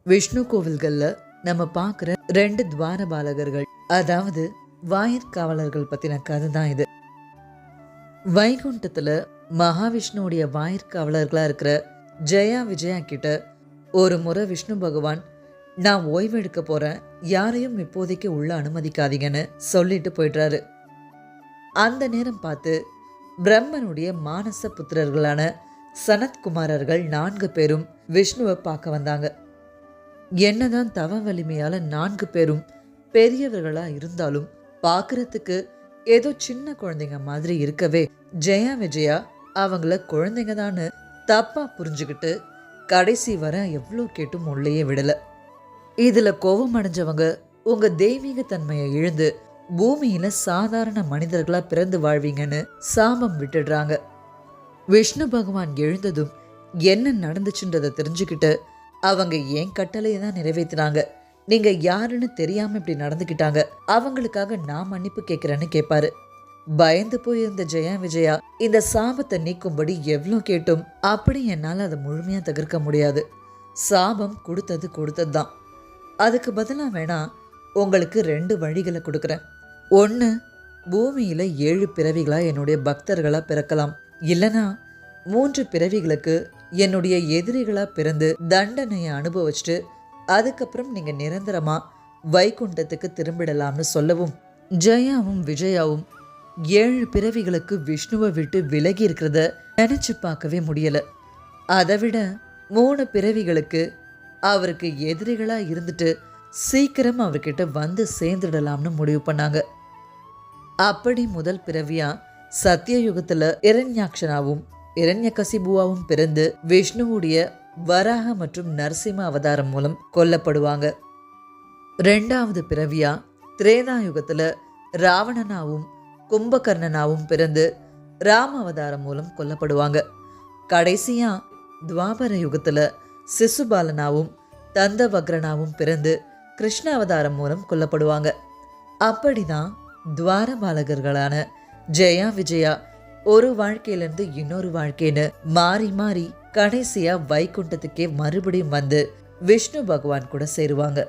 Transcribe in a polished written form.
விஷ்ணு கோவில்கள்ல நம்ம பார்க்குற 2 துவாரபாலகர்கள், அதாவது வாயிற்காவலர்கள் பத்தின கதை தான் இது. வைகுண்டத்துல மகாவிஷ்ணுவுடைய வாயிற்காவலர்களா இருக்கிற ஜெயா விஜயா கிட்ட ஒரு முறை விஷ்ணு பகவான், நான் ஓய்வு எடுக்க போறேன், யாரையும் இப்போதைக்கு உள்ள அனுமதிக்காதீங்கன்னு சொல்லிட்டு போயிடுறாரு. அந்த நேரம் பார்த்து பிரம்மனுடைய மானச புத்திரர்களான சனத்குமாரர்கள் 4 பேரும் விஷ்ணுவை பார்க்க வந்தாங்க. என்னதான் தவ வலிமையால 4 பேரும் பெரியவர்களா இருந்தாலும் பார்க்கறதுக்கு ஏதோ சின்ன குழந்தைங்க மாதிரி இருக்கவே ஜெயா விஜயா அவங்கள குழந்தைங்க தான் தப்பா புரிஞ்சுக்கிட்டு கடைசி வர எவ்வளோ கேட்டும் உள்ளேயே விடல. இதுல கோபம் அடைஞ்சவங்க உங்க தெய்வீக தன்மையை இழந்து பூமியில சாதாரண மனிதர்களா பிறந்து வாழ்வீங்கன்னு சாபம் விட்டுடுறாங்க. விஷ்ணு பகவான் எழுந்ததும் என்ன நடந்துச்சுன்றதை தெரிஞ்சுக்கிட்டு அவங்க என் கட்டளையை தான் நிறைவேற்றினாங்க, நீங்க யாருன்னு தெரியாம இப்படி நடந்துக்கிட்டாங்க, அவங்களுக்காக நான் மன்னிப்பு கேட்கிறேன்னு கேட்பாரு. பயந்து போயிருந்த ஜெயா விஜயா இந்த சாபத்தை நீக்கும்படி எவ்வளோ கேட்டும் அப்படி என்னால் அதை முழுமையா தவிர்க்க முடியாது. சாபம் கொடுத்தது தான். அதுக்கு பதிலாக வேணா உங்களுக்கு 2 வழிகளை கொடுக்குறேன். ஒன்று, பூமியில 7 பிறவிகளா என்னுடைய பக்தர்களா பிறக்கலாம். இல்லைனா 3 பிறவிகளுக்கு என்னுடைய எதிரிகளா பிறந்து தண்டனையை அனுபவிச்சுட்டு அதுக்கப்புறம் நீங்க நிரந்தரமா வைகுண்டத்துக்கு திரும்பிடலாம்னு சொல்லவும், ஜெயாவும் விஜயாவும் 7 பிறவிகளுக்கு விஷ்ணுவை விட்டு விலகி இருக்கிறத நினைச்சு பார்க்கவே முடியல. அதை விட 3 பிறவிகளுக்கு அவருக்கு எதிரிகளா இருந்துட்டு சீக்கிரம் அவர்கிட்ட வந்து சேர்ந்துடலாம்னு முடிவு பண்ணாங்க. அப்படி முதல் பிறவியா சத்தியயுகத்துல இரண்யாக்ஷனாவும் இரண்யகசிபுவாவும் பிறந்து விஷ்ணுவுடைய வராக மற்றும் நரசிம்ம அவதாரம் மூலம் கொல்லப்படுவாங்க. 2வது பிறவியா திரேதாயுகத்துல ராவணனாவும் கும்பகர்ணனாவும் பிறந்து ராம அவதாரம் மூலம் கொல்லப்படுவாங்க. கடைசியா துவாபர யுகத்துல சிசுபாலனாவும் தந்தவக்ரனாவும் பிறந்து கிருஷ்ண அவதாரம் மூலம் கொல்லப்படுவாங்க. அப்படிதான் துவாரபாலகர்களான ஜெயா விஜயா ஒரு வாழ்க்கையிலிருந்து இன்னொரு வாழ்க்கைன்னு மாறி மாறி கடைசியா வைகுண்டத்துக்கே மறுபடியும் வந்து விஷ்ணு பகவான் கூட சேருவாங்க.